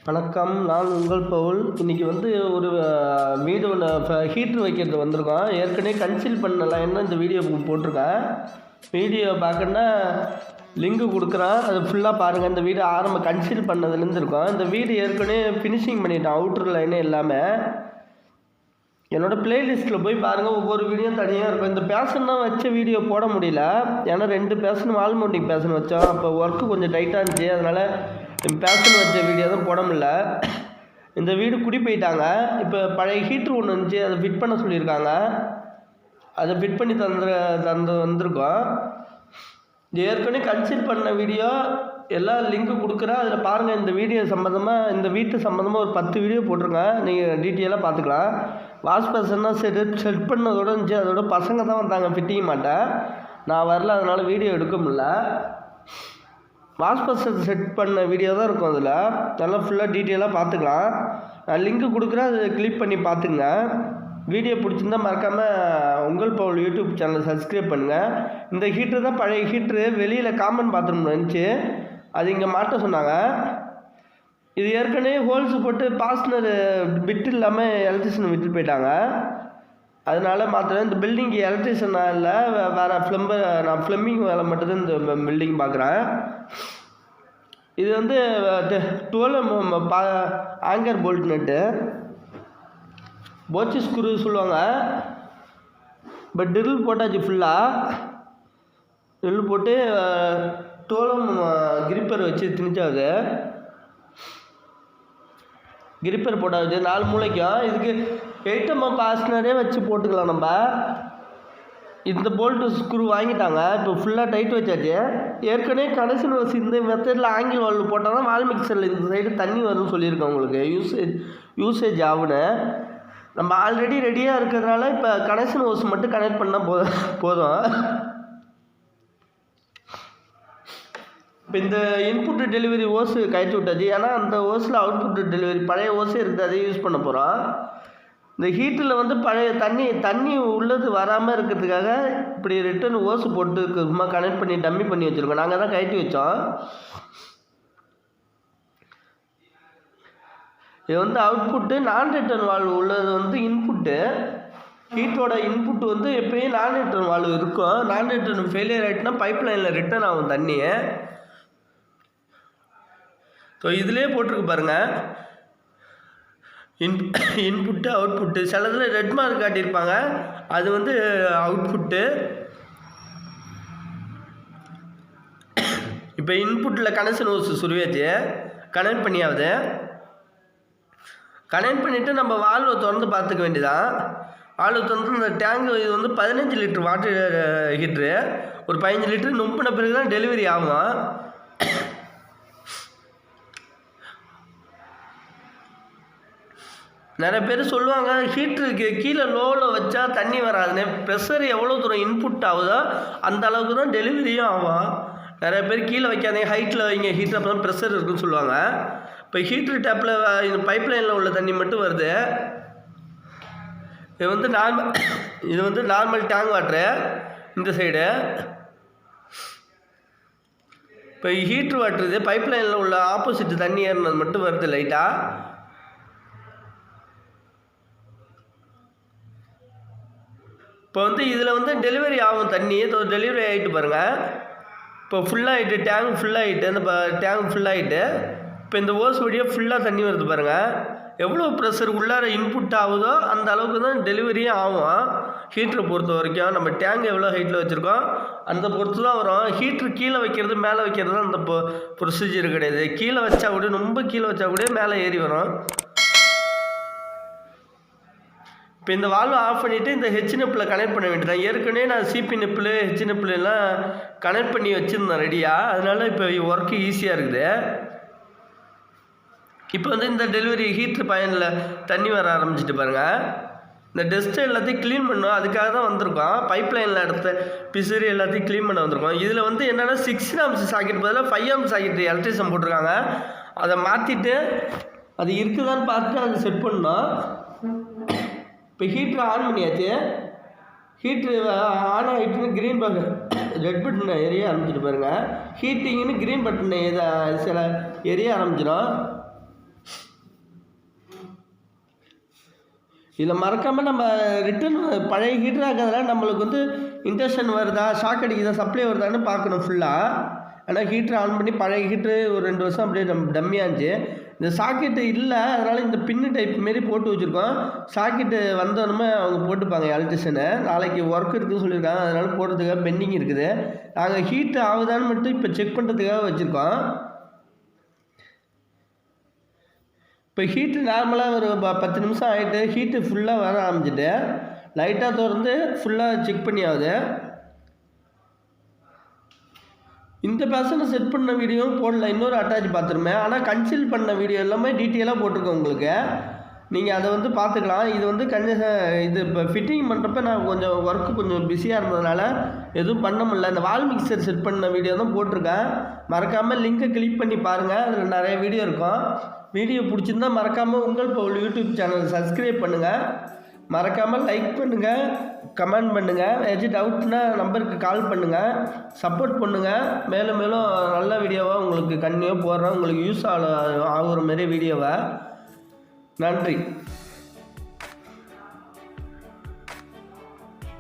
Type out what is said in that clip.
வணக்கம். நான் உங்கள் பவுல். இன்றைக்கி ஒரு வீடு ஒன்று ஹீட்ரு வைக்கிறது வந்திருக்கோம். ஏற்கனவே கன்சீல் பண்ணலாம் என்ன இந்த வீடியோ போட்டிருக்கேன். வீடியோ பார்க்கணுன்னா லிங்கு கொடுக்குறேன், அது ஃபுல்லாக பாருங்கள். இந்த வீடு கன்சீல் பண்ணதுலேருந்து இருக்கோம். இந்த வீடு ஏற்கனவே ஃபினிஷிங் பண்ணிட்டோம், அவுட்ரு லைனு எல்லாமே. என்னோடய ப்ளேலிஸ்ட்டில் போய் பாருங்கள், ஒவ்வொரு வீடியோ தனியாக இருக்கும். இந்த பேஷன்லாம் வச்ச வீடியோ போட முடியல, ஏன்னா 2 பேஷன் வால் மவுண்டிங் பேஷன் வச்சோம். அப்போ ஒர்க்கு கொஞ்சம் டைட்டாக இருந்துச்சு, அதனால் பேஷன் வச்ச வீடியோ தான் போட முடியல. இந்த வீடு குடி போயிட்டாங்க. இப்போ பழைய ஹீட்ரு ஒன்று இருந்துச்சு, அதை ஃபிட் பண்ண சொல்லியிருக்காங்க. அதை ஃபிட் பண்ணி வந்திருக்கோம். இது ஏற்கனவே கன்சீல் பண்ண வீடியோ எல்லாம் லிங்க்கு கொடுக்குறேன், அதில் பாருங்கள். இந்த வீடியோ சம்மந்தமாக, இந்த வீட்டு சம்மந்தமாக ஒரு 10 வீடியோ போட்டிருக்கேன், நீங்கள் டீட்டெயிலாக பார்த்துக்கலாம். வாஷ் பேஷன்னா செட் பண்ணதோடு இருந்துச்சு, அதோட பசங்க தான் வந்தாங்க, ஃபிட்டிங் மாட்டேன் நான் வரல, அதனால் வீடியோ எடுக்க முடியல. வாஷ் பேஷன் செட் பண்ண வீடியோ தான் இருக்கும், அதில் நல்லா ஃபுல்லாக டீட்டெயிலாக பார்த்துக்கலாம். நான் லிங்க்கு கொடுக்குறேன், அதை கிளிக் பண்ணி பார்த்துங்க. வீடியோ பிடிச்சிருந்தா மறக்காமல் உங்கள் பவுல் யூடியூப் சேனலை சப்ஸ்கிரைப் பண்ணுங்கள். இந்த ஹீட்ரு தான் பழைய ஹீட்ரு, வெளியில் காமன் பாத்ரூம் இருந்துச்சு, அது இங்கே மாட்ட சொன்னாங்க. இது ஏற்கனவே ஹோல்ஸு போட்டு பாஸ்னர் பிட்டு இல்லாமல் எலக்ட்ரிஷியன் விட்டு போயிட்டாங்க, அதனால் மாற்றுறேன். இந்த பில்டிங்கு எலக்ட்ரிஷியனாக இல்லை, வேறு நான் ஃப்ளம்பிங் வேலை மட்டும்தான் இந்த பில்டிங் பார்க்குறேன். இது 12 ஆங்கர் போல்ட் நட்டு, போச்சு ஸ்க்ரூ சொல்லுவாங்க. பட் ட்ரில் போட்டாச்சு, ஃபுல்லாக ட்ரில் போட்டு 12 கிரிப்பர் வச்சு திணிச்சாது. கிரிப்பர் போட்டாச்சு 4 மூளைக்கும். இதுக்கு 8mm பாஸ்னரே வச்சு போட்டுக்கலாம் நம்ம. இந்த போல்ட்டு ஸ்க்ரூ வாங்கிட்டாங்க, இப்போ ஃபுல்லாக டைட் வச்சாச்சு. ஏற்கனவே கனெக்ஷன் வச்சு இந்த மெத்தடில் ஆங்கிள் வால்வு போட்டால் தான் வால் மிக்சரில் இந்த சைடு தண்ணி வரும்னு சொல்லியிருக்கேன் உங்களுக்கு. யூசேஜ் ஆகுன்னு நம்ம ஆல்ரெடி ரெடியாக இருக்கிறதுனால இப்போ கனெக்ஷன் ஹோஸ் மட்டும் கனெக்ட் பண்ணால் போதும். இப்போ இந்த இன்புட்டு டெலிவரி ஓஸு கழட்டி விட்டாச்சு, ஏன்னா அந்த ஓஸில் அவுட்புட்டு டெலிவரி பழைய ஓஸே இருக்குது, அதே யூஸ் பண்ண போகிறோம். இந்த ஹீட்டில் பழைய தண்ணி உள்ளது வராமல் இருக்கிறதுக்காக இப்படி ரிட்டன் ஓஸு போட்டு சும்மா கனெக்ட் பண்ணி டம்மி பண்ணி வச்சுருக்கோம். நாங்கள் தான் கழட்டி வச்சோம். இது அவுட்புட்டு. நான் ரிட்டர்ன் வால்வு உள்ளது இன்புட்டு. ஹீட்டோட இன்புட்டு எப்பயும் நான் ரிட்டர்ன் வால்வு இருக்கும். நான் ரிட்டர்ன் ஃபெயிலியர் ஆகிட்டுனா பைப் லைனில் ரிட்டர்ன் ஆகும் தண்ணி. ஸோ இதிலே போட்டிருக்கு பாருங்கள், இன்புட்டு அவுட்புட்டு. சிலதில் ரெட் மார்க் காட்டியிருப்பாங்க, அது அவுட்புட்டு. இப்போ இன்புட்டில் கனெக்ஷன் ஹோஸ் சுருவியாச்சு, கனெக்ட் பண்ணியாவது. கனெக்ட் பண்ணிவிட்டு நம்ம வால்வை திறந்து பார்த்துக்க வேண்டியதான். வால்வை திறந்து இந்த டேங்கு இது 15 லிட்டர் வாட்டர் ஹீட்ரு. ஒரு 15 லிட்டர் நும்பின பிறகு தான் டெலிவரி ஆகும். நிறைய பேர் சொல்லுவாங்க ஹீட்டருக்கு கீழே லோவில் வச்சா தண்ணி வராதுன்னு. ப்ரெஷர் எவ்வளோ தூரம் இன்புட் ஆகுதோ அந்த அளவுக்கு தான் டெலிவரியும் ஆகும். நிறைய பேர் கீழே வைக்காதீங்க, ஹைட்டில் வைங்க ஹீட்டர், அப்போ தான் ப்ரெஷர் இருக்குன்னு சொல்லுவாங்க. இப்போ ஹீட்ரு டேப்பில் இந்த பைப் லைனில் உள்ள தண்ணி மட்டும் வருது. இது நார்மல் டேங்க் வாட்ரு இந்த சைடு. இப்போ ஹீட்ரு வாட்ரு இது பைப் லைனில் உள்ள ஆப்போசிட் தண்ணி ஏறினது மட்டும் வருது லைட்டாக. இப்போ இதில் டெலிவரி ஆகும் தண்ணி. டெலிவரி ஆகிட்டு பாருங்கள். இப்போ ஃபுல்லாகிட்டு, டேங்க் ஃபுல்லாகிட்டு, அந்த டேங்க் ஃபுல்லாகிட்டு. இப்போ இந்த ஓஸ் வழியாக ஃபுல்லாக தண்ணி வருது பாருங்கள். எவ்வளோ ப்ரெஷர் உள்ளார இன்புட் ஆகுதோ அந்த அளவுக்கு தான் டெலிவரியும் ஆகும். ஹீட்டரை பொறுத்த வரைக்கும் நம்ம டேங்க் எவ்வளோ ஹைட்டில் வச்சுருக்கோம் அந்த பொறுத்து தான் வரும். ஹீட்ரு கீழே வைக்கிறது மேலே வைக்கிறது தான் அந்த ப்ரொசீஜர் கிடையாது. கீழே வச்சா கூட, ரொம்ப கீழே வச்சா கூட மேலே ஏறி வரும். இப்போ இந்த வால்வை ஆஃப் பண்ணிவிட்டு இந்த ஹெச் நெப்பில் கனெக்ட் பண்ண வேண்டியதான். ஏற்கனவே நான் சிபி நெப்பில் ஹெச் நெப்பிலெலாம் கனெக்ட் பண்ணி வச்சுருந்தேன் ரெடியாக, அதனால் இப்போ ஒர்க்கு ஈஸியாக இருக்குது. இப்போ இந்த டெலிவரி ஹீட்ரு பயனில் தண்ணி வர ஆரம்பிச்சிட்டு பாருங்கள். இந்த டஸ்ட்டு எல்லாத்தையும் க்ளீன் பண்ணோம், அதுக்காக தான் வந்திருக்கோம். பைப் லைனில் எடுத்த பிசுறு எல்லாத்தையும் க்ளீன் பண்ண வந்திருக்கோம். இதில் என்னென்னா 6 ஆம்ஸ் சாக்கெட் பதிலாக 5 ஆம்ஸ் சாக்கெட் எலக்ட்ரிஷன் போட்டிருக்காங்க. அதை மாற்றிட்டு அது இருக்குதான்னு பார்த்துட்டு அதை செட் பண்ணோம். இப்போ ஹீட்ரு ஆன் பண்ணியாச்சு. ஹீட்ரு ஆன் ஆகிட்டுன்னு க்ரீன் பட்டன் ரெட் பட்டன் எரிய ஆரம்பிச்சிட்டு பாருங்கள். ஹீட்டிங்குன்னு க்ரீன் பட்டன் சில எரிய ஆரம்பிச்சிடும். இதில் மறக்காமல் நம்ம ரிட்டன் பழைய ஹீட்டராக இருக்கிறதுனால நம்மளுக்கு வந்து இன்டக்ஷன் வருதா, ஷாக் அடிக்குதா, சப்ளை வருதான்னு பார்க்கணும் ஃபுல்லாக. ஆனால் ஹீட்ரு ஆன் பண்ணி பழைய ஹீட்ரு ஒரு 2 வருஷம் அப்படியே டம்மியாக இருந்துச்சு. இந்த சாக்கெட்டு இல்லை, அதனால் இந்த பின்னு டைப் மாரி போட்டு வச்சுருக்கோம். சாக்கெட்டு வந்தோடனே அவங்க போட்டுப்பாங்க எலக்ட்ரிஷியனு. நாளைக்கு ஒர்க் இருக்குதுன்னு சொல்லியிருக்காங்க, அதனால் போடுறதுக்காக பெண்டிங் இருக்குது. நாங்கள் ஹீட்டு ஆகுதான்னு மட்டும் இப்போ செக் பண்ணுறதுக்காக வச்சுருக்கோம். இப்போ ஹீட்டு நார்மலாக ஒரு 10 நிமிஷம் ஆகிட்டு ஹீட்டு ஃபுல்லாக வர ஆரம்பிச்சிட்டு லைட்டாக திறந்து ஃபுல்லாக செக் பண்ணி ஆகுது. இந்த பேஷனை செட் பண்ண வீடியோவும் போடல, இன்னொரு அட்டாச் பார்த்துருமே. ஆனால் கன்சீல் பண்ண வீடியோ எல்லாமே டீட்டெயிலாக போட்டிருக்கேன் உங்களுக்கு. நீங்கள் அதை வந்து பார்த்துக்கலாம். இது வந்து இது இப்போ ஃபிட்டிங் பண்ணுறப்ப நான் கொஞ்சம் ஒர்க்கு கொஞ்சம் பிஸியாக இருந்ததுனால எதுவும் பண்ண முடியல. இந்த வால் மிக்சர் செட் பண்ண வீடியோ தான் போட்டிருக்கேன். மறக்காமல் லிங்கை கிளிக் பண்ணி பாருங்கள், அதில் நிறைய வீடியோ இருக்கும். வீடியோ பிடிச்சிருந்தா மறக்காமல் உங்கள் பவுல் யூடியூப் சேனல் சப்ஸ்கிரைப் பண்ணுங்கள். மறக்காமல் லைக் பண்ணுங்கள், கமெண்ட் பண்ணுங்கள். ஏதாச்சும் டவுட்னா நம்பருக்கு கால் பண்ணுங்கள், சப்போர்ட் பண்ணுங்கள். மேலும் மேலும் நல்ல வீடியோவாக உங்களுக்கு கண்டினியூவாக போடுறேன், உங்களுக்கு யூஸ் ஆகுற மாரி வீடியோவை. நன்றி.